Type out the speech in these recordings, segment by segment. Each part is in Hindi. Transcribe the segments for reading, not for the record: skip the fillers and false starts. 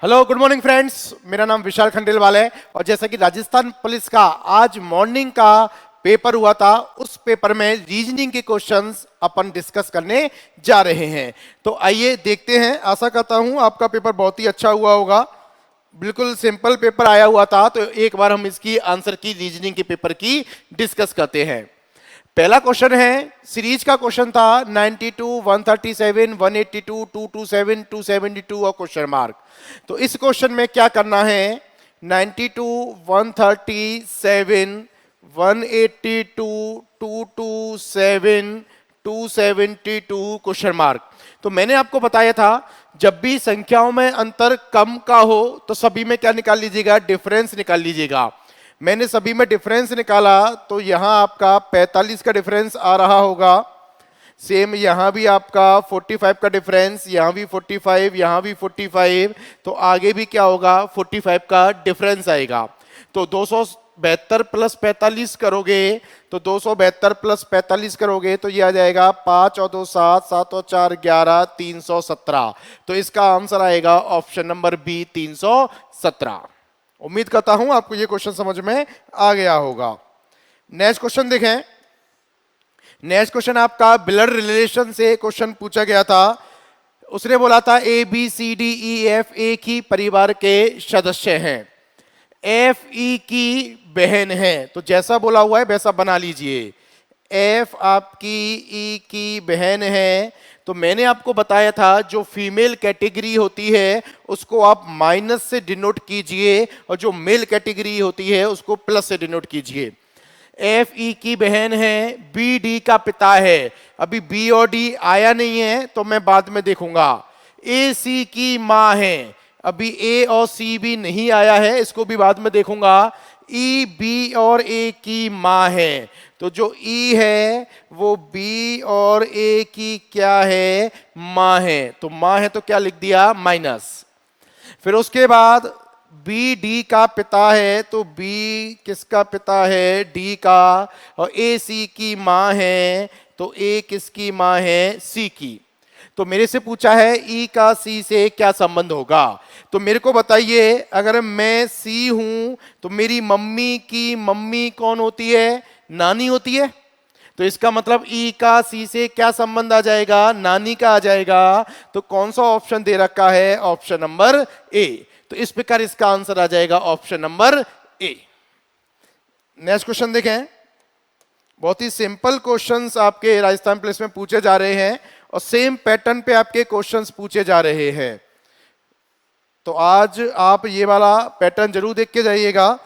हेलो गुड मॉर्निंग फ्रेंड्स, मेरा नाम विशाल खंडेलवाल है। और जैसा कि राजस्थान पुलिस का आज मॉर्निंग का पेपर हुआ था, उस पेपर में रीजनिंग के क्वेश्चंस अपन डिस्कस करने जा रहे हैं। तो आइए देखते हैं। आशा करता हूं आपका पेपर बहुत ही अच्छा हुआ होगा। बिल्कुल सिंपल पेपर आया हुआ था, तो एक बार हम इसकी आंसर की रीजनिंग के पेपर की डिस्कस करते हैं। पहला क्वेश्चन है, सीरीज का क्वेश्चन था 92, 137, 182, 227, 272 और क्वेश्चन मार्क। तो इस क्वेश्चन में क्या करना है, 92, 137, 182, 227, 272 क्वेश्चन मार्क। तो मैंने आपको बताया था, जब भी संख्याओं में अंतर कम का हो तो सभी में क्या निकाल लीजिएगा, डिफरेंस निकाल लीजिएगा। मैंने सभी में डिफरेंस निकाला, तो यहां आपका 45 का डिफरेंस आ रहा होगा। सेम यहां भी आपका 45 का डिफरेंस, यहां भी 45, यहां भी 45। तो आगे भी क्या होगा, 45 का डिफरेंस आएगा। तो 272 प्लस 45 करोगे, तो 272 प्लस 45 करोगे तो ये आ जाएगा 5 और 2 7, 7 और 4 11, 317। तो इसका आंसर आएगा ऑप्शन नंबर बी, 317। उम्मीद करता हूं आपको ये क्वेश्चन समझ में आ गया होगा। नेक्स्ट क्वेश्चन देखें। नेक्स्ट क्वेश्चन आपका ब्लड रिलेशन से क्वेश्चन पूछा गया था। उसने बोला था A B C D E F एक ही परिवार के सदस्य हैं, एफ ई की बहन है। तो जैसा बोला हुआ है वैसा बना लीजिए। एफ आपकी ई की बहन है। तो मैंने आपको बताया था, जो फीमेल कैटेगरी होती है उसको आप माइनस से डिनोट कीजिए, और जो मेल कैटेगरी होती है उसको प्लस से डिनोट कीजिए। एफ ई की बहन है, बी डी का पिता है। अभी बी और डी आया नहीं है तो मैं बाद में देखूंगा। ए सी की मां है, अभी ए और सी भी नहीं आया है, इसको भी बाद में देखूंगा। ई बी और ए की मां है। तो जो ई है वो बी और ए की क्या है, मां है। तो मां है तो क्या लिख दिया, माइनस। फिर उसके बाद बी डी का पिता है, तो बी किसका पिता है, डी का। और ए सी की मां है, तो ए किसकी मां है, सी की। तो मेरे से पूछा है ई का सी से क्या संबंध होगा। तो मेरे को बताइए, अगर मैं सी हूं तो मेरी मम्मी की मम्मी कौन होती है, नानी होती है। तो इसका मतलब ई का सी से क्या संबंध आ जाएगा, नानी का आ जाएगा। तो कौन सा ऑप्शन दे रखा है, ऑप्शन नंबर ए। तो इस प्रकार इसका आंसर आ जाएगा option number A. Next question देखें। बहुत ही सिंपल क्वेश्चंस आपके राजस्थान पुलिस में पूछे जा रहे हैं, और सेम पैटर्न पे आपके क्वेश्चंस पूछे जा रहे हैं। तो आज आप ये वाला पैटर्न जरूर देख के जाइएगा।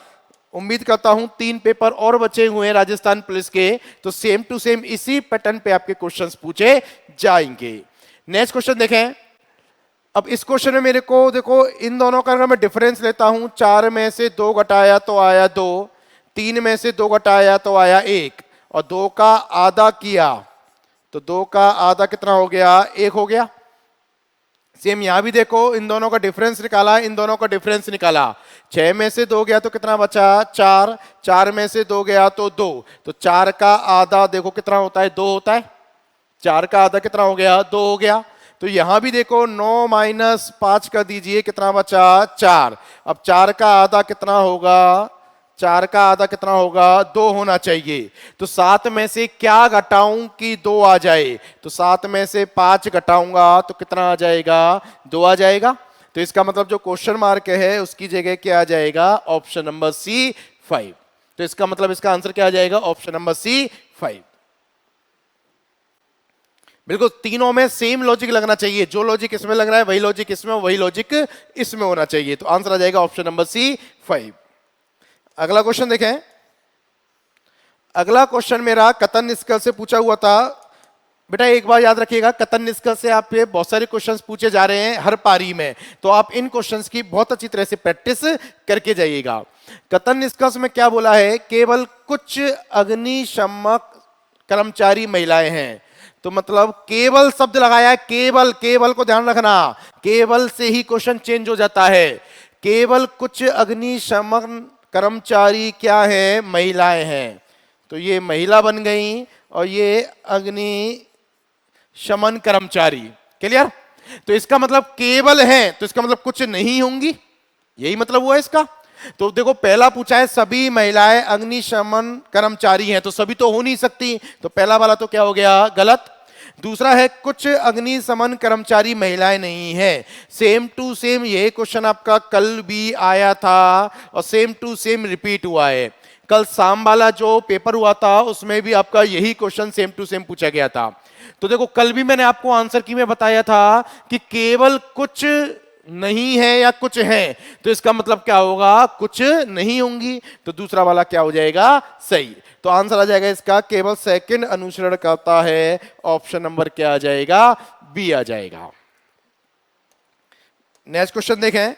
उम्मीद करता हूं 3 पेपर और बचे हुए हैं राजस्थान पुलिस के, तो सेम टू सेम इसी पैटर्न पे आपके क्वेश्चंस पूछे जाएंगे। नेक्स्ट क्वेश्चन देखें। अब इस क्वेश्चन में मेरे को देखो, इन दोनों का अगर मैं डिफरेंस लेता हूं, 4 में से 2 घटाया तो आया 2, 3 में से 2 घटाया तो आया 1, और 2 का आधा किया तो 2 का आधा कितना हो गया, 1 हो गया। सेम यहां भी देखो, इन दोनों का डिफरेंस निकाला, इन दोनों का डिफरेंस निकाला। 6 में से 2 गया तो कितना बचा, 4, 4 में से 2 गया तो 2, तो 4 का आधा देखो कितना होता है, 2 होता है। 4 का आधा कितना हो गया, 2 हो गया। तो यहां भी देखो 9 माइनस 5 कर दीजिए, कितना बचा, 4। अब 4 का आधा कितना होगा, 4 का आधा कितना होगा, 2 होना चाहिए। तो 7 में से क्या घटाऊं कि 2 आ जाए, तो 7 में से 5 घटाऊंगा तो कितना आ जाएगा, 2 आ जाएगा। तो इसका मतलब जो क्वेश्चन मार्क है उसकी जगह क्या आ जाएगा, ऑप्शन नंबर सी 5। तो इसका मतलब इसका आंसर क्या आ जाएगा, ऑप्शन नंबर सी 5। बिल्कुल तीनों में सेम लॉजिक लगना चाहिए, जो लॉजिक इसमें लग रहा है वही लॉजिक इसमें, वही लॉजिक इसमें होना चाहिए। तो आंसर आ जाएगा ऑप्शन नंबर सी 5। अगला क्वेश्चन देखें। अगला क्वेश्चन मेरा कथन निष्कर्ष से पूछा हुआ था। बेटा एक बार याद रखिएगा, कथन निष्कर्ष से आप पे बहुत सारे क्वेश्चंस पूछे जा रहे हैं हर पारी में, तो आप इन क्वेश्चंस की बहुत अच्छी तरह से प्रैक्टिस करके जाइएगा। कथन निष्कर्ष में क्या बोला है, केवल कुछ अग्निशमक कर्मचारी महिलाएं हैं। तो मतलब केवल शब्द लगाया है, केवल, केवल को ध्यान रखना, केवल से ही क्वेश्चन चेंज हो जाता है। केवल कुछ अग्निशमन कर्मचारी क्या है, महिलाएं हैं। तो ये महिला बन गई और ये अग्नि शमन कर्मचारी। क्लियर। तो इसका मतलब केवल है, तो इसका मतलब कुछ नहीं होंगी, यही मतलब हुआ इसका। तो देखो पहला पूछा है सभी महिलाएं अग्निशमन कर्मचारी हैं, तो सभी तो हो नहीं सकती, तो पहला वाला तो क्या हो गया, गलत। दूसरा है कुछ अग्निशमन कर्मचारी महिलाएं नहीं है, सेम टू सेम ये क्वेश्चन आपका कल भी आया था और सेम टू सेम रिपीट हुआ है। कल शाम वाला जो पेपर हुआ था उसमें भी आपका यही क्वेश्चन सेम टू सेम पूछा गया था। तो देखो कल भी मैंने आपको आंसर की में बताया था कि केवल कुछ नहीं है या कुछ है, तो इसका मतलब क्या होगा, कुछ नहीं होंगी, तो दूसरा वाला क्या हो जाएगा, सही। तो आंसर आ जाएगा इसका केवल सेकंड अनुसरण करता है, ऑप्शन नंबर क्या आ जाएगा, बी आ जाएगा। नेक्स्ट क्वेश्चन देखें।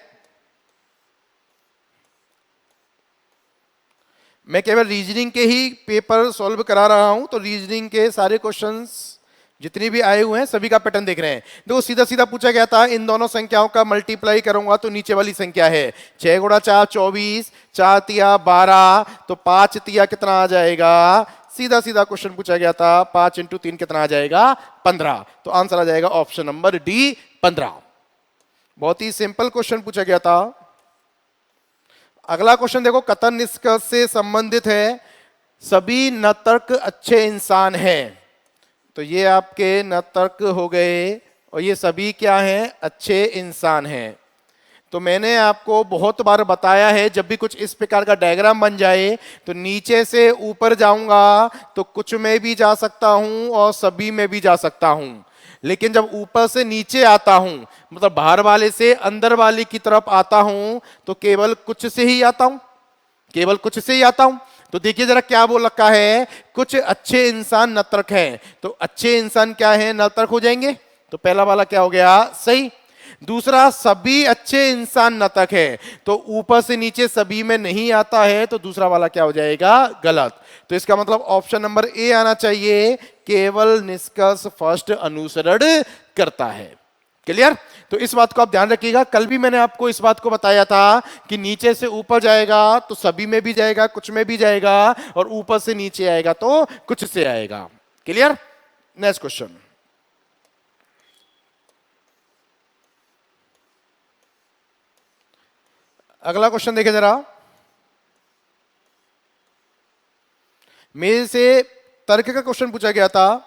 मैं केवल रीजनिंग के ही पेपर सॉल्व करा रहा हूं, तो रीजनिंग के सारे क्वेश्चंस जितनी भी आए हुए हैं सभी का पैटर्न देख रहे हैं। देखो सीधा सीधा पूछा गया था इन दोनों संख्याओं का मल्टीप्लाई करूंगा तो नीचे वाली संख्या है 6 गुणा 4 24, 4 तिया 12, तो 5 तिया कितना आ जाएगा, सीधा सीधा क्वेश्चन पूछा गया था 5 इंटू 3 कितना आ जाएगा, 15। तो आंसर आ जाएगा ऑप्शन नंबर डी 15। बहुत ही सिंपल क्वेश्चन पूछा गया था। अगला क्वेश्चन देखो कथन निष्कर्ष से संबंधित है, सभी नतर्क अच्छे इंसान हैं। तो ये आपके नतर्क हो गए और ये सभी क्या हैं, अच्छे इंसान हैं। तो मैंने आपको बहुत बार बताया है जब भी कुछ इस प्रकार का डायग्राम बन जाए तो नीचे से ऊपर जाऊंगा तो कुछ में भी जा सकता हूं और सभी में भी जा सकता हूं, लेकिन जब ऊपर से नीचे आता हूं मतलब बाहर वाले से अंदर वाले की तरफ आता हूं तो केवल कुछ से ही आता हूं, केवल कुछ से ही आता हूं। तो देखिए जरा क्या बोल रखा है, कुछ अच्छे इंसान नतर्क हैं, तो अच्छे इंसान क्या है, नतर्क हो जाएंगे, तो पहला वाला क्या हो गया, सही। दूसरा सभी अच्छे इंसान नतर्क है, तो ऊपर से नीचे सभी में नहीं आता है, तो दूसरा वाला क्या हो जाएगा, गलत। तो इसका मतलब ऑप्शन नंबर ए आना चाहिए, केवल निष्कर्ष फर्स्ट अनुसरण करता है। क्लियर। तो इस बात को आप ध्यान रखिएगा, कल भी मैंने आपको इस बात को बताया था कि नीचे से ऊपर जाएगा तो सभी में भी जाएगा, कुछ में भी जाएगा, और ऊपर से नीचे आएगा तो कुछ से आएगा। क्लियर। Next question. अगला क्वेश्चन देखिए जरा, मेरे से तर्क का क्वेश्चन पूछा गया था।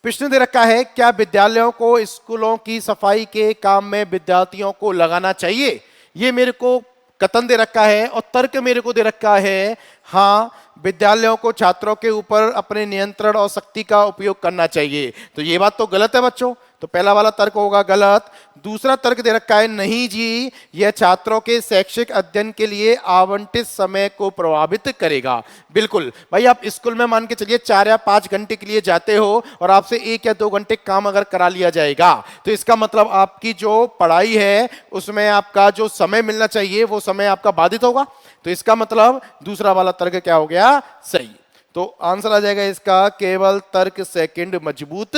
प्रश्न दे रखा है, क्या विद्यालयों को स्कूलों की सफाई के काम में विद्यार्थियों को लगाना चाहिए। ये मेरे को कथन दे रखा है और तर्क मेरे को दे रखा है, हाँ विद्यालयों को छात्रों के ऊपर अपने नियंत्रण और शक्ति का उपयोग करना चाहिए। तो ये बात तो गलत है बच्चों, तो पहला वाला तर्क होगा गलत। दूसरा तर्क दे रखा है, नहीं जी यह छात्रों के शैक्षिक अध्ययन के लिए आवंटित समय को प्रभावित करेगा। बिल्कुल भाई, आप स्कूल में मान के चलिए 4 या 5 घंटे के लिए जाते हो और आपसे 1 या 2 घंटे काम अगर करा लिया जाएगा तो इसका मतलब आपकी जो पढ़ाई है उसमें आपका जो समय मिलना चाहिए वो समय आपका बाधित होगा। तो इसका मतलब दूसरा वाला तर्क क्या हो गया, सही। तो आंसर आ जाएगा इसका केवल तर्क सेकंड मजबूत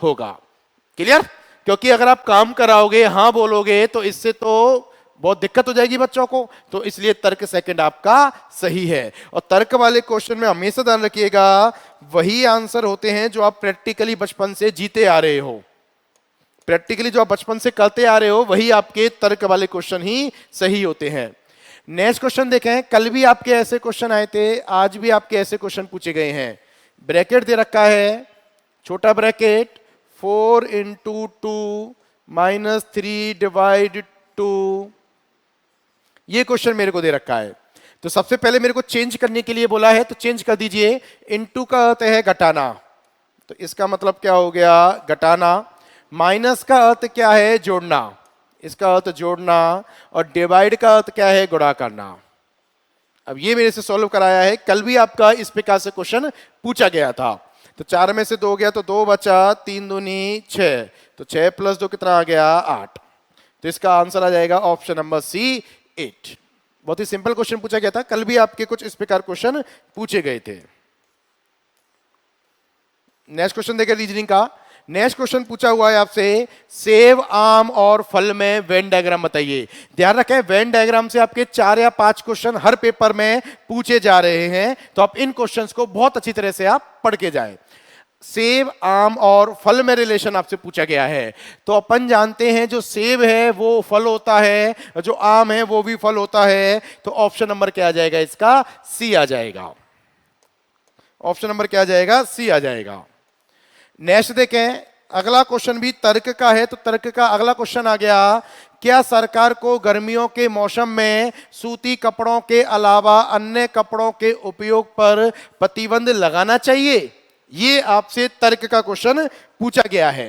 होगा। क्लियर। क्योंकि अगर आप काम कराओगे, हाँ बोलोगे, तो इससे तो बहुत दिक्कत हो जाएगी बच्चों को, तो इसलिए तर्क सेकंड आपका सही है। और तर्क वाले क्वेश्चन में हमेशा ध्यान रखिएगा वही आंसर होते हैं जो आप प्रैक्टिकली बचपन से जीते आ रहे हो, प्रैक्टिकली जो आप बचपन से करते आ रहे हो वही आपके तर्क वाले क्वेश्चन ही सही होते हैं। नेक्स्ट क्वेश्चन देखें, कल भी आपके ऐसे क्वेश्चन आए थे, आज भी आपके ऐसे क्वेश्चन पूछे गए हैं। ब्रैकेट दे रखा है, छोटा ब्रैकेट 4 इंटू 2 माइनस 3 डिवाइड 2, ये क्वेश्चन मेरे को दे रखा है। तो सबसे पहले मेरे को चेंज करने के लिए बोला है, तो चेंज कर दीजिए। इनटू का अर्थ है घटाना, तो इसका मतलब क्या हो गया, घटाना। माइनस का अर्थ क्या है, जोड़ना, इसका अर्थ जोड़ना। और डिवाइड का अर्थ क्या है, गुणा करना। अब ये मेरे से सॉल्व कराया है, कल भी आपका इस प्रकार से क्वेश्चन पूछा गया था। तो 4 में से 2 गया तो 2 बचा, 3 दूनी 6, तो 6 प्लस 2 कितना आ गया, 8। तो इसका आंसर आ जाएगा ऑप्शन नंबर सी 8। बहुत ही सिंपल क्वेश्चन पूछा गया था, कल भी आपके कुछ इस प्रकार क्वेश्चन पूछे गए थे। नेक्स्ट क्वेश्चन देखिए रीजनिंग का। नेक्स्ट क्वेश्चन पूछा हुआ है आपसे, सेब, आम और फल में वेन डायग्राम बताइए। ध्यान रखें वेन डायग्राम से आपके 4 या 5 क्वेश्चन हर पेपर में पूछे जा रहे हैं, तो आप इन क्वेश्चंस को बहुत अच्छी तरह से आप पढ़ के जाएं। सेब, आम और फल में रिलेशन आपसे पूछा गया है। तो अपन जानते हैं जो सेब है वो फल होता है, जो आम है वो भी फल होता है। तो ऑप्शन नंबर क्या आ जाएगा इसका? सी आ जाएगा। ऑप्शन नंबर क्या आ जाएगा? सी आ जाएगा। नेक्स्ट देखें, अगला क्वेश्चन भी तर्क का है। तो तर्क का अगला क्वेश्चन आ गया, क्या सरकार को गर्मियों के मौसम में सूती कपड़ों के अलावा अन्य कपड़ों के उपयोग पर प्रतिबंध लगाना चाहिए? ये आपसे तर्क का क्वेश्चन पूछा गया है।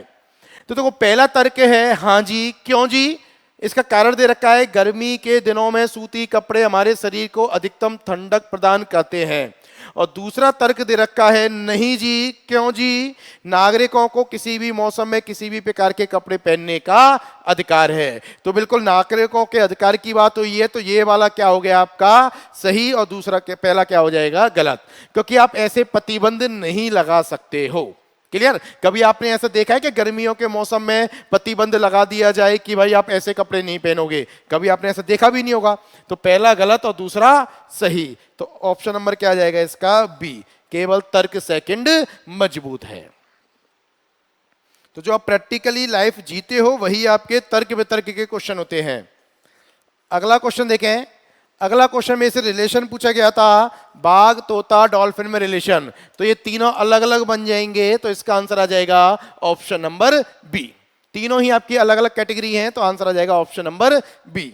तो देखो, पहला तर्क है हाँ जी। क्यों जी? इसका कारण दे रखा है, गर्मी के दिनों में सूती कपड़े हमारे शरीर को अधिकतम ठंडक प्रदान करते हैं। और दूसरा तर्क दे रखा है नहीं जी। क्यों जी? नागरिकों को किसी भी मौसम में किसी भी प्रकार के कपड़े पहनने का अधिकार है। तो बिल्कुल नागरिकों के अधिकार की बात हुई है, तो ये वाला क्या हो गया आपका? सही। और दूसरा पहला क्या हो जाएगा? गलत। क्योंकि आप ऐसे प्रतिबंध नहीं लगा सकते हो। क्लियर? कभी आपने ऐसा देखा है कि गर्मियों के मौसम में प्रतिबंध लगा दिया जाए कि भाई आप ऐसे कपड़े नहीं पहनोगे? कभी आपने ऐसा देखा भी नहीं होगा। तो पहला गलत और दूसरा सही। तो ऑप्शन नंबर क्या आ जाएगा इसका? बी। केवल तर्क सेकंड मजबूत है। तो जो आप प्रैक्टिकली लाइफ जीते हो वही आपके तर्क वितर्क के क्वेश्चन होते हैं। अगला क्वेश्चन देखें। अगला क्वेश्चन में से रिलेशन पूछा गया था, बाघ, तोता, डॉल्फिन में रिलेशन। तो ये तीनों अलग अलग बन जाएंगे। तो इसका आंसर आ जाएगा ऑप्शन नंबर बी। तीनों ही आपकी अलग अलग कैटेगरी हैं, तो आंसर आ जाएगा ऑप्शन नंबर बी।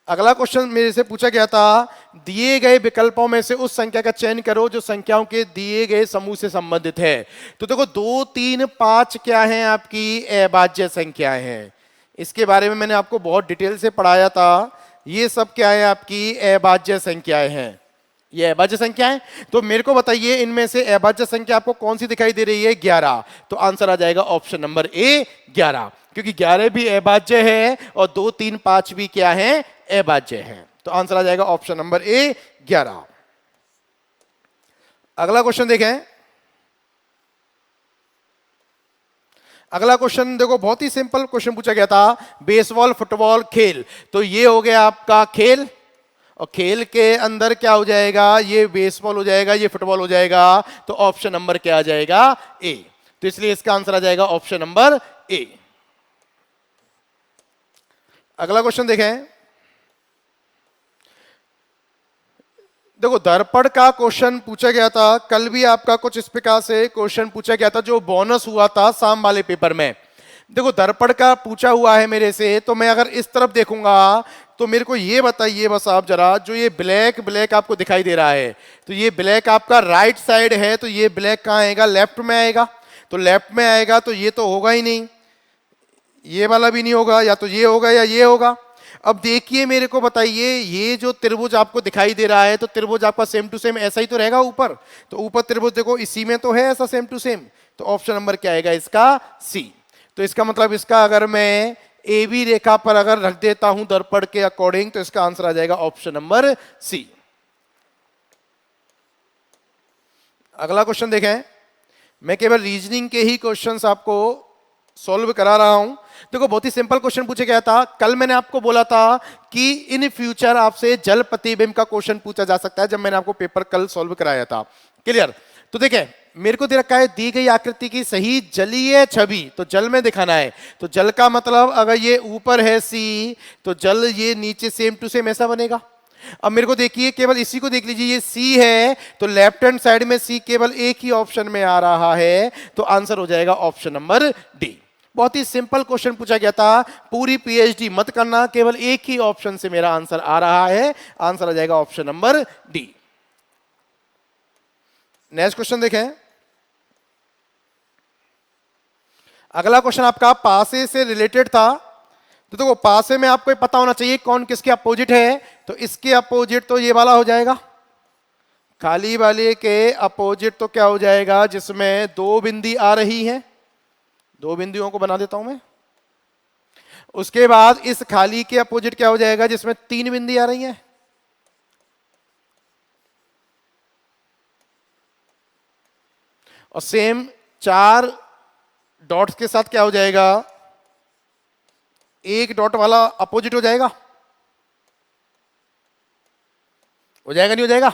अगला क्वेश्चन मेरे से पूछा गया था, दिए गए विकल्पों में से उस संख्या का चयन करो जो संख्याओं के दिए गए समूह से संबंधित है। तो देखो 2, 3, 5 क्या है? आपकी अभाज्य संख्याएं हैं। इसके बारे में मैंने आपको बहुत डिटेल से पढ़ाया था। ये सब क्या है? आपकी अभाज्य संख्याएं हैं। ये अभाज्य संख्या है। तो मेरे को बताइए, इनमें से अभाज्य संख्या आपको कौन सी दिखाई दे रही है? 11। तो आंसर आ जाएगा ऑप्शन नंबर ए, 11। क्योंकि 11 भी अभाज्य है और 2, 3, 5 भी क्या है? अभाज्य है। तो आंसर आ जाएगा ऑप्शन नंबर ए, 11। अगला क्वेश्चन देखें। अगला क्वेश्चन देखो, बहुत ही सिंपल क्वेश्चन पूछा गया था, बेसबॉल, फुटबॉल, खेल। तो ये हो गया आपका खेल, और खेल के अंदर क्या हो जाएगा? ये बेसबॉल हो जाएगा, ये फुटबॉल हो जाएगा। तो ऑप्शन नंबर क्या आ जाएगा? ए। तो इसलिए इसका आंसर आ जाएगा ऑप्शन नंबर ए। अगला क्वेश्चन देखें। देखो, दर्पण का क्वेश्चन पूछा गया था। कल भी आपका कुछ इस प्रकार से क्वेश्चन पूछा गया था, जो बोनस हुआ था शाम वाले पेपर में। देखो, दर्पण का पूछा हुआ है मेरे से, तो मैं अगर इस तरफ देखूंगा तो मेरे को ये बताइए बस आप जरा, जो ये ब्लैक ब्लैक आपको दिखाई दे रहा है, तो ये ब्लैक आपका राइट साइड है। तो ये ब्लैक कहाँ आएगा? लेफ्ट में आएगा। तो लेफ्ट में आएगा तो ये तो होगा ही नहीं, ये वाला भी नहीं होगा, या तो ये होगा या ये होगा। अब देखिए, मेरे को बताइए, ये जो त्रिभुज आपको दिखाई दे रहा है, तो त्रिभुज आपका सेम टू सेम ऐसा ही तो रहेगा ऊपर। तो ऊपर त्रिभुज देखो, इसी में तो है ऐसा सेम टू सेम। तो ऑप्शन नंबर क्या आएगा इसका? सी। तो इसका मतलब इसका अगर मैं ए बी रेखा पर अगर रख देता हूं दर्पण के अकॉर्डिंग, तो इसका आंसर आ जाएगा ऑप्शन नंबर सी। अगला क्वेश्चन देखें। मैं केवल रीजनिंग के ही क्वेश्चंस आपको सॉल्व करा रहा हूं। देखो, बहुत ही सिंपल क्वेश्चन पूछा गया था। कल मैंने आपको बोला था कि इन फ्यूचर आपसे जल प्रतिबिंब का क्वेश्चन पूछा जा सकता है, जब मैंने आपको पेपर कल सॉल्व कराया था। क्लियर? तो देखें, मेरे को दे रखा है दी गई आकृति की सही जलीय छवि, तो जल में दिखाना है। तो जल का मतलब अगर ये ऊपर है सी, तो जल ये नीचे सेम टू सेम ऐसा बनेगा। अब मेरे को देखिए, केवल इसी को देख लीजिए, ये सी है, तो लेफ्ट हैंड साइड में सी केवल एक ही ऑप्शन में आ रहा है। तो आंसर हो जाएगा ऑप्शन नंबर डी। बहुत ही सिंपल क्वेश्चन पूछा गया था, पूरी पीएचडी मत करना, केवल एक ही ऑप्शन से मेरा आंसर आ रहा है। आंसर आ जाएगा option number D. Next question देखें। अगला क्वेश्चन आपका पासे से रिलेटेड था। तो देखो, पासे में आपको पता होना चाहिए कौन किसके अपोजिट है। तो इसके अपोजिट तो ये वाला हो जाएगा, खाली वाले के अपोजिट तो क्या हो जाएगा? जिसमें 2 बिंदी आ रही हैं, 2 बिंदुओं को बना देता हूं मैं। उसके बाद इस खाली के अपोजिट क्या हो जाएगा? जिसमें 3 बिंदी आ रही हैं। और सेम 4 डॉट्स के साथ क्या हो जाएगा? 1 डॉट वाला अपोजिट हो जाएगा। हो जाएगा नहीं हो जाएगा?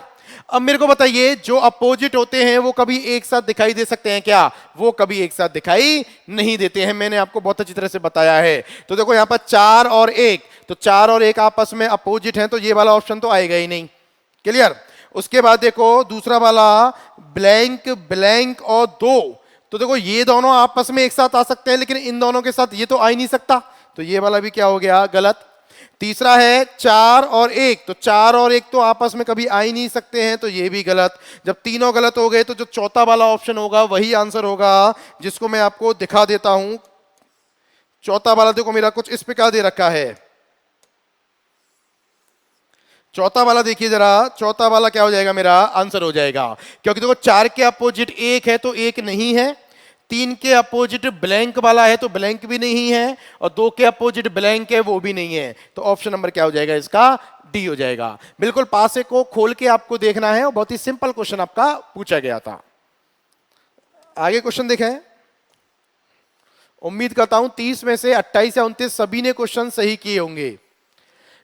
अब मेरे को बताइए, जो अपोजिट होते हैं वो कभी एक साथ दिखाई दे सकते हैं क्या? वो कभी एक साथ दिखाई नहीं देते हैं, मैंने आपको बहुत अच्छी तरह से बताया है। तो देखो यहां पर 4 और 1, तो 4 और 1 आपस में अपोजिट हैं, तो ये वाला ऑप्शन तो आएगा ही नहीं। क्लियर? उसके बाद देखो दूसरा वाला, ब्लैंक ब्लैंक और 2, तो देखो ये दोनों आपस में एक साथ आ सकते हैं, लेकिन इन दोनों के साथ ये तो आ ही नहीं सकता, तो ये वाला भी क्या हो गया? गलत। तीसरा है 4 और 1, तो 4 और 1 तो आपस में कभी आ ही नहीं सकते हैं, तो ये भी गलत। जब तीनों गलत हो गए तो जो चौथा वाला ऑप्शन होगा वही आंसर होगा, जिसको मैं आपको दिखा देता हूं। चौथा वाला देखो मेरा कुछ इस प्रकार दे रखा है। चौथा वाला देखिए जरा, चौथा वाला क्या हो जाएगा? मेरा आंसर हो जाएगा, क्योंकि देखो 4 के अपोजिट 1 है तो 1 नहीं है, 3 के अपोजिट ब्लैंक वाला है तो ब्लैंक भी नहीं है, और 2 के अपोजिट ब्लैंक है वो भी नहीं है, तो ऑप्शन नंबर क्या हो जाएगा इसका? डी हो जाएगा। बिल्कुल पासे को खोल के आपको देखना है, और बहुत ही सिंपल क्वेश्चन आपका पूछा गया था। आगे क्वेश्चन देखें। उम्मीद करता हूं 30 में से 28 या 29 सभी ने क्वेश्चन सही किए होंगे।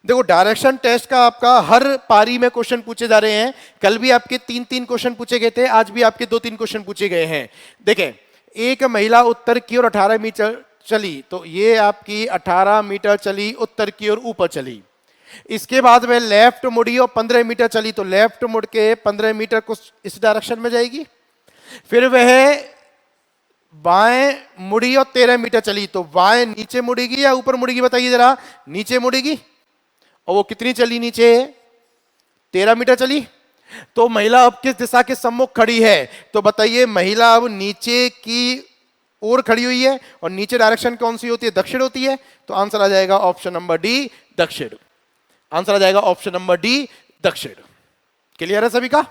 देखो डायरेक्शन टेस्ट का आपका हर पारी में क्वेश्चन पूछे जा रहे हैं। कल भी आपके 3-3 क्वेश्चन पूछे गए थे, आज भी आपके 2-3 क्वेश्चन पूछे गए हैं। देखें, एक महिला उत्तर की ओर 18 मीटर चली, तो ये आपकी 18 मीटर चली, उत्तर की ओर ऊपर चली। इसके बाद वह लेफ्ट मुड़ी और 15 मीटर चली, तो लेफ्ट मुड़ के 15 मीटर कुछ इस डायरेक्शन में जाएगी। फिर वह बाएं मुड़ी और 13 मीटर चली, तो बाएं नीचे मुड़ेगी या ऊपर मुड़ेगी? बताइए जरा। नीचे मुड़ेगी। और वो कितनी चली नीचे? 13 मीटर चली। तो महिला अब किस दिशा के सम्मुख खड़ी है? तो बताइए, महिला अब नीचे की ओर खड़ी हुई है, और नीचे डायरेक्शन कौन सी होती है? दक्षिण होती है, तो आंसर आ जाएगा ऑप्शन नंबर डी, दक्षिण। आंसर आ जाएगा ऑप्शन नंबर डी, दक्षिण। क्लियर है सभी का?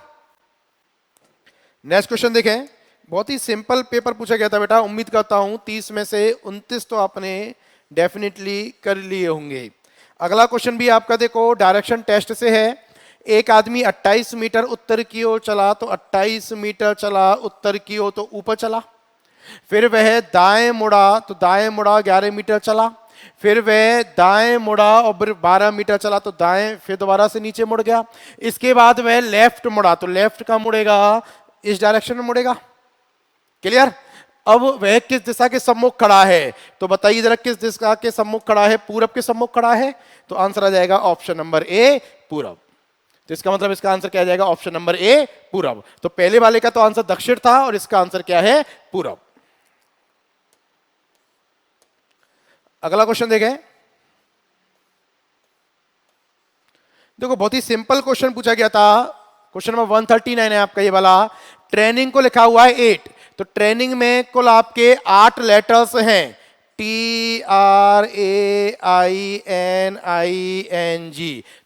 नेक्स्ट क्वेश्चन देखें। बहुत ही सिंपल पेपर पूछा गया था बेटा, उम्मीद करता हूं 30 में से 29 तो आपने डेफिनेटली कर लिए होंगे। अगला क्वेश्चन भी आपका देखो डायरेक्शन टेस्ट से है। एक आदमी 28 मीटर उत्तर की ओर चला, तो 28 मीटर चला उत्तर की ओर, तो ऊपर चला। फिर वह दाएं मुड़ा, तो दाएं मुड़ा 11 मीटर चला। फिर वह दाएं मुड़ा और 12 मीटर चला, तो दाएं फिर दोबारा से नीचे मुड़ गया। इसके बाद वह लेफ्ट मुड़ा, तो लेफ्ट का मुड़ेगा, इस डायरेक्शन में मुड़ेगा। क्लियर? अब वह किस दिशा के सम्मुख खड़ा है? तो बताइए जरा, किस दिशा के सम्मुख खड़ा है? पूरब के सम्मुख खड़ा है, तो आंसर आ जाएगा ऑप्शन नंबर ए, पूरब। तो इसका मतलब इसका आंसर क्या आ जाएगा? ऑप्शन नंबर ए, पूरब। तो पहले वाले का तो आंसर दक्षिण था, और इसका आंसर क्या है? पूरब। अगला क्वेश्चन देखें। देखो बहुत ही सिंपल क्वेश्चन पूछा गया था। क्वेश्चन नंबर 139 है आपका ये वाला। ट्रेनिंग को लिखा हुआ है 8, तो ट्रेनिंग में कुल आपके 8 लेटर्स हैं, TRAINING।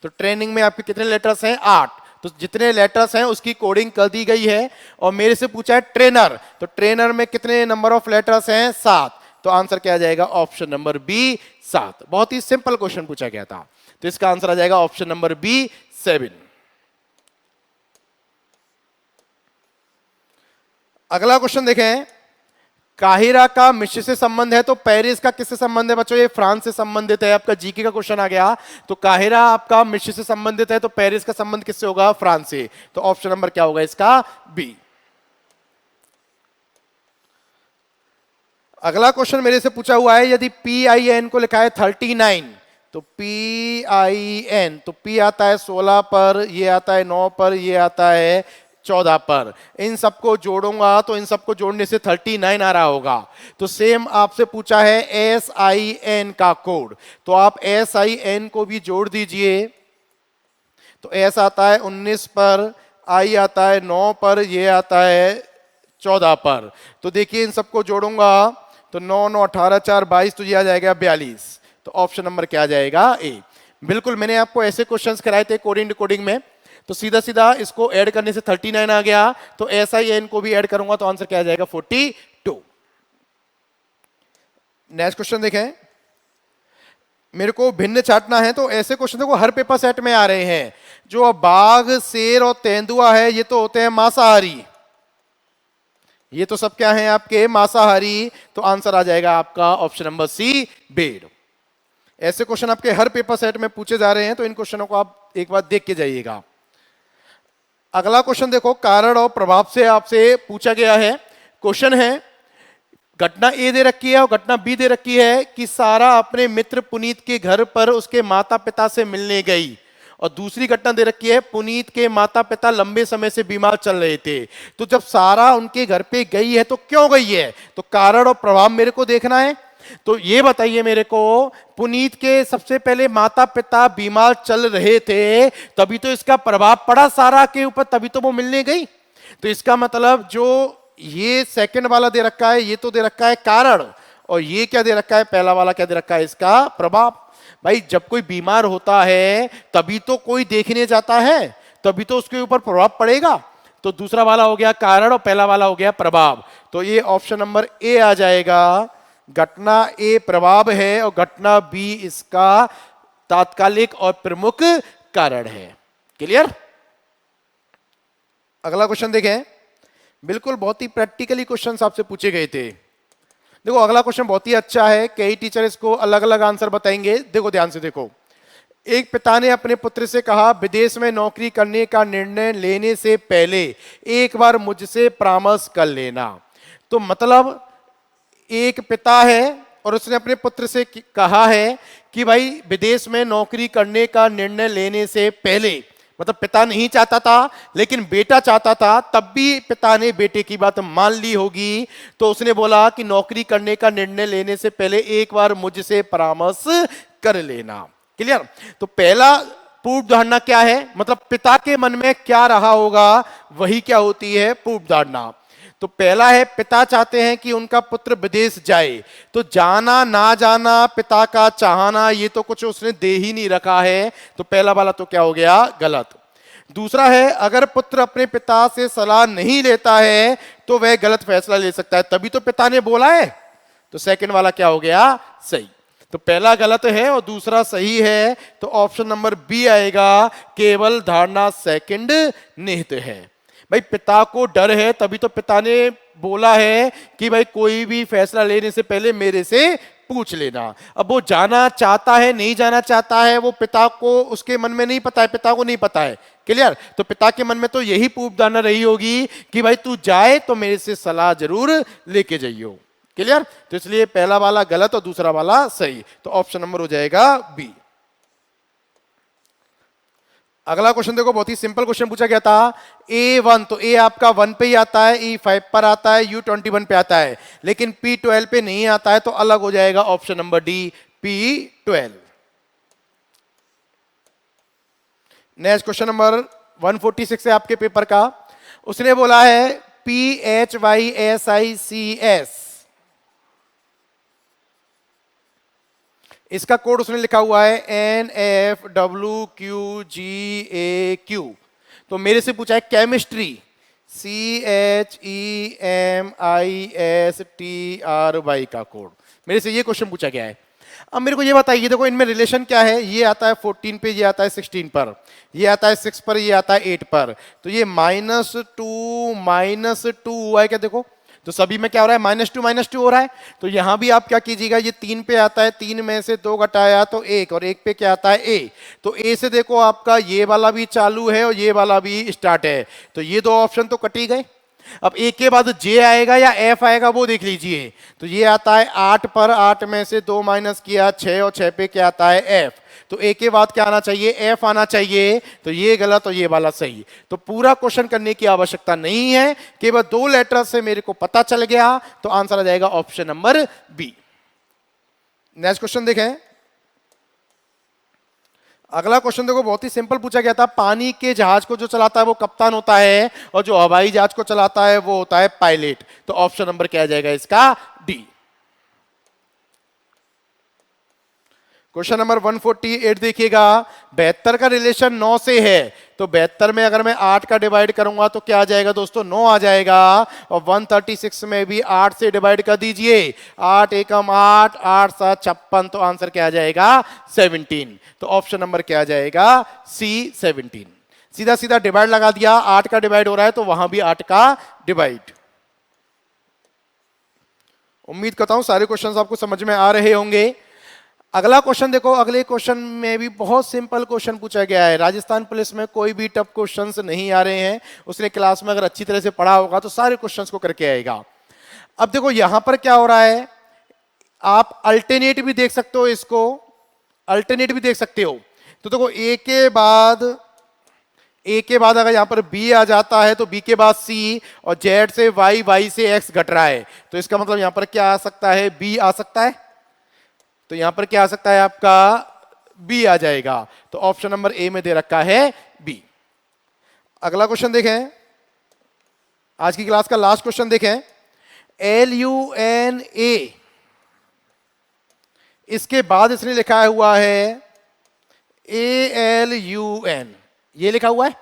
तो ट्रेनिंग में आपके कितने लेटर्स हैं? 8। तो जितने लेटर्स हैं उसकी कोडिंग कर दी गई है। और मेरे से पूछा है ट्रेनर, तो ट्रेनर में कितने नंबर ऑफ लेटर्स हैं? 7। तो आंसर क्या आ जाएगा? Option number B, 7। बहुत ही सिंपल क्वेश्चन पूछा गया था, तो इसका आंसर आ जाएगा ऑप्शन नंबर बी, 7। अगला क्वेश्चन देखें। काहिरा का मिस्र से संबंध है, तो पेरिस का किससे संबंध है? बच्चों ये फ्रांस से संबंधित है। आपका जीके का क्वेश्चन आ गया। तो काहिरा आपका मिस्र से संबंधित है, तो पेरिस का संबंध किससे होगा? फ्रांस से। तो ऑप्शन नंबर क्या होगा इसका? बी। अगला क्वेश्चन मेरे से पूछा हुआ है, यदि PIN को लिखा है 39, तो PIN, तो P आता है 16 पर, ये आता है 9 पर, ये आता है 14 पर। इन सबको जोड़ूंगा तो इन सबको जोड़ने से 39 आ रहा होगा। तो सेम आपसे पूछा है SIN का कोड, तो आप SIN को भी जोड़ दीजिए। तो S आता है 19 पर, I आता है 9 पर, ये आता है 14 पर। तो देखिए इन सबको जोड़ूंगा तो 9 9 18 4 22, तो ये आ जाएगा 42। तो ऑप्शन नंबर क्या आ जाएगा? ए। बिल्कुल मैंने आपको ऐसे क्वेश्चंस कराए थे कोडिंग डिकोडिंग में, तो सीधा सीधा इसको ऐड करने से 39 आ गया। तो SIN को भी ऐड करूंगा तो आंसर क्या आ जाएगा? 42। नेक्स्ट क्वेश्चन देखें। मेरे को भिन्न छाटना है, तो ऐसे क्वेश्चन देखो हर पेपर सेट में आ रहे हैं। जो बाघ, शेर और तेंदुआ है, ये तो होते हैं मांसाहारी, ये तो सब क्या है आपके? मांसाहारी। तो आंसर आ जाएगा आपका ऑप्शन नंबर सी, भेड़। ऐसे क्वेश्चन आपके हर पेपर सेट में पूछे जा रहे हैं, तो इन क्वेश्चनों को आप एक बार देख के जाइएगा। अगला क्वेश्चन देखो, कारण और प्रभाव से आपसे पूछा गया है। क्वेश्चन है, घटना ए दे रखी है और घटना बी दे रखी है कि सारा अपने मित्र पुनीत के घर पर उसके माता पिता से मिलने गई, और दूसरी घटना दे रखी है पुनीत के माता पिता लंबे समय से बीमार चल रहे थे। तो जब सारा उनके घर पे गई है तो क्यों गई है, तो कारण और प्रभाव मेरे को देखना है। तो ये बताइए मेरे को, पुनीत के सबसे पहले माता पिता बीमार चल रहे थे, तभी तो इसका प्रभाव पड़ा सारा के ऊपर, तभी तो वो मिलने गई। तो इसका मतलब जो ये सेकंड वाला दे रखा है, ये तो दे रखा है कारण, और ये क्या दे रखा है, पहला वाला क्या दे रखा है, इसका प्रभाव। भाई जब कोई बीमार होता है तभी तो कोई देखने जाता है, तभी तो उसके ऊपर प्रभाव पड़ेगा। तो दूसरा वाला हो गया कारण और पहला वाला हो गया प्रभाव। तो ये ऑप्शन नंबर ए आ जाएगा। घटना ए प्रभाव है और घटना बी इसका तात्कालिक और प्रमुख कारण है। क्लियर? अगला क्वेश्चन देखें, बिल्कुल बहुत ही प्रैक्टिकली क्वेश्चन आपसे पूछे गए थे। देखो अगला क्वेश्चन बहुत ही अच्छा है, कई टीचर इसको अलग अलग आंसर बताएंगे। देखो ध्यान से देखो, एक पिता ने अपने पुत्र से कहा, विदेश में नौकरी करने का निर्णय लेने से पहले एक बार मुझसे परामर्श कर लेना। तो मतलब एक पिता है और उसने अपने पुत्र से कहा है कि भाई विदेश में नौकरी करने का निर्णय लेने से पहले, मतलब पिता नहीं चाहता था लेकिन बेटा चाहता था, तब भी पिता ने बेटे की बात मान ली होगी। तो उसने बोला कि नौकरी करने का निर्णय लेने से पहले एक बार मुझसे परामर्श कर लेना। क्लियर? तो पहला पूर्व धारणा क्या है, मतलब पिता के मन में क्या रहा होगा, वही क्या होती है पूर्व धारणा। तो पहला है, पिता चाहते हैं कि उनका पुत्र विदेश जाए, तो जाना ना जाना पिता का चाहना, ये तो कुछ उसने दे ही नहीं रखा है। तो पहला वाला तो क्या हो गया, गलत। दूसरा है, अगर पुत्र अपने पिता से सलाह नहीं लेता है तो वह गलत फैसला ले सकता है, तभी तो पिता ने बोला है। तो सेकंड वाला क्या हो गया, सही। तो पहला गलत है और दूसरा सही है। तो ऑप्शन नंबर बी आएगा, केवल धारणा सेकंड निहित है। भाई पिता को डर है, तभी तो पिता ने बोला है कि भाई कोई भी फैसला लेने से पहले मेरे से पूछ लेना। अब वो जाना चाहता है नहीं जाना चाहता है, वो पिता को उसके मन में नहीं पता है, पिता को नहीं पता है। क्लियर? तो पिता के मन में तो यही पूर्व धारणा रही होगी कि भाई तू जाए तो मेरे से सलाह जरूर लेके जाइयो। क्लियर? तो इसलिए पहला वाला गलत और दूसरा वाला सही। तो ऑप्शन नंबर हो जाएगा बी। अगला क्वेश्चन देखो, बहुत ही सिंपल क्वेश्चन पूछा गया था। A1, तो A आपका 1 पे ही आता है, E5 पर आता है, U21 पे आता है, लेकिन P12 पे नहीं आता है, तो अलग हो जाएगा option number D, P12। Next question number 146 है आपके पेपर का। उसने बोला है PHYSICS, इसका कोड उसने लिखा हुआ है NFWQGAQ। तो मेरे से पूछा है केमिस्ट्री, CHEMISTRY का कोड, मेरे से ये क्वेश्चन पूछा गया है। अब मेरे को ये बताइए, देखो इनमें रिलेशन क्या है, ये आता है 14 पे, ये आता है 16 पर, ये आता है 6 पर, ये आता है 8 पर। तो ये -2 हुआ है क्या, देखो तो सभी में क्या हो रहा है, -2 हो रहा है। तो यहां भी आप क्या कीजिएगा, ये 3 पे आता है, 3 में से 2 घटाया तो 1, और 1 पे क्या आता है, ए। तो ए से देखो आपका ये वाला भी चालू है और ये वाला भी स्टार्ट है, तो ये दो ऑप्शन तो कट ही गए। अब ए के बाद जे आएगा या एफ आएगा वो देख लीजिए। तो ये आता है 8 पर, 8 में से 2 माइनस किया 6, और 6 पे क्या आता है, एफ। तो ए के बाद क्या आना चाहिए, एफ आना चाहिए। तो ये गलत और ये वाला सही। तो पूरा क्वेश्चन करने की आवश्यकता नहीं है, केवल 2 लेटर से मेरे को पता चल गया। तो आंसर आ जाएगा option number B. Next question देखें। अगला क्वेश्चन देखो, बहुत ही सिंपल पूछा गया था। पानी के जहाज को जो चलाता है वो कप्तान होता है, और जो हवाई जहाज को चलाता है वो होता है पायलट। तो ऑप्शन नंबर क्या आ जाएगा इसका, डी। क्वेश्चन नंबर 148 देखिएगा। 72 का रिलेशन 9 से है, तो 72 में अगर मैं 8 का डिवाइड करूंगा तो क्या आ जाएगा दोस्तों, 9 आ जाएगा। और 136 में भी 8 से डिवाइड कर दीजिए, 8 एकम 8, 8 7 56, तो आंसर क्या आ जाएगा, 17। तो ऑप्शन नंबर क्या आ जाएगा, सी 17। सीधा सीधा डिवाइड लगा दिया, 8 का डिवाइड हो रहा है तो वहां भी 8 का डिवाइड। उम्मीद करता हूं सारे क्वेश्चंस आपको समझ में आ रहे होंगे। अगला क्वेश्चन देखो, अगले क्वेश्चन में भी बहुत सिंपल क्वेश्चन पूछा गया है। राजस्थान पुलिस में कोई भी टफ क्वेश्चंस नहीं आ रहे हैं, उसने क्लास में अगर अच्छी तरह से पढ़ा होगा तो सारे क्वेश्चंस को करके आएगा। अब देखो यहां पर क्या हो रहा है, आप अल्टरनेट भी देख सकते हो, इसको अल्टरनेट भी देख सकते हो। तो देखो ए के बाद अगर यहां पर बी आ जाता है तो बी के बाद सी, और जेड से वाई, वाई से एक्स घट रहा है, तो इसका मतलब यहां पर क्या आ सकता है, बी आ सकता है। तो यहां पर क्या आ सकता है आपका, बी आ जाएगा। तो ऑप्शन नंबर ए में दे रखा है बी। अगला क्वेश्चन देखें, आज की क्लास का लास्ट क्वेश्चन देखें। LUNA, इसके बाद इसने लिखा हुआ है ALUN, ये लिखा हुआ है।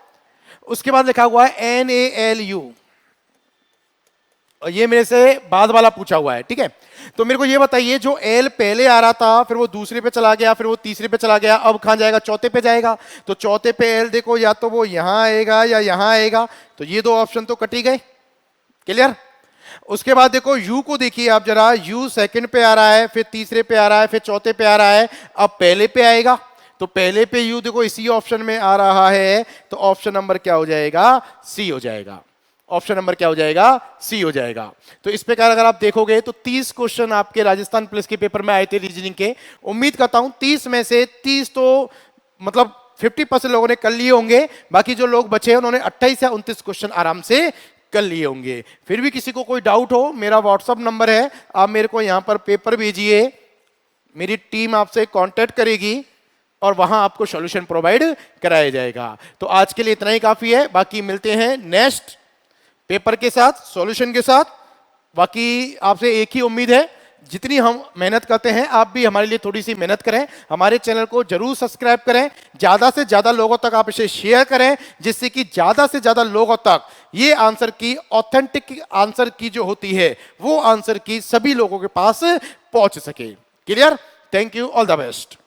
उसके बाद लिखा हुआ है NALU, और ये मेरे से बाद वाला पूछा हुआ है, ठीक है। तो मेरे को ये बताइए, जो एल पहले आ रहा था, फिर वो दूसरे पे चला गया, फिर वो तीसरे पे चला गया, अब कहां जाएगा, चौथे पे जाएगा। तो चौथे पे एल देखो, या तो वो यहां आएगा या यहां आएगा, तो ये दो ऑप्शन तो कट ही गए। क्लियर। उसके बाद देखो यू को देखिए आप जरा, यू सेकंड पे आ रहा है, फिर तीसरे पे आ रहा है, फिर चौथे पे आ रहा है, अब पहले पे आएगा। तो पहले पे यू देखो इसी ऑप्शन में आ रहा है, तो ऑप्शन नंबर क्या हो जाएगा, सी हो जाएगा। ऑप्शन नंबर क्या हो जाएगा, सी हो जाएगा। तो इस प्रकार अगर आप देखोगे तो 30 क्वेश्चन आपके राजस्थान पुलिस के पेपर में आए थे रीजनिंग के। उम्मीद करता हूं 30 में से 30 तो मतलब 50% लोगों ने कर लिए होंगे, बाकी जो लोग बचे उन्होंने 28 या 29 क्वेश्चन आराम से कर लिए होंगे। फिर भी किसी को कोई डाउट हो, मेरा व्हाट्सअप नंबर है, आप मेरे को यहां पर पेपर भेजिए, मेरी टीम आपसे कांटेक्ट करेगी और वहां आपको सॉल्यूशन प्रोवाइड कराया जाएगा। तो आज के लिए इतना ही काफी है, बाकी मिलते हैं नेक्स्ट पेपर के साथ, सॉल्यूशन के साथ। बाकी आपसे एक ही उम्मीद है, जितनी हम मेहनत करते हैं आप भी हमारे लिए थोड़ी सी मेहनत करें, हमारे चैनल को जरूर सब्सक्राइब करें, ज्यादा से ज्यादा लोगों तक आप इसे शेयर करें, जिससे कि ज्यादा से ज्यादा लोगों तक ये आंसर की, ऑथेंटिक आंसर की जो होती है वो आंसर की सभी लोगों के पास पहुंच सके। Clear. Thank you, all the best.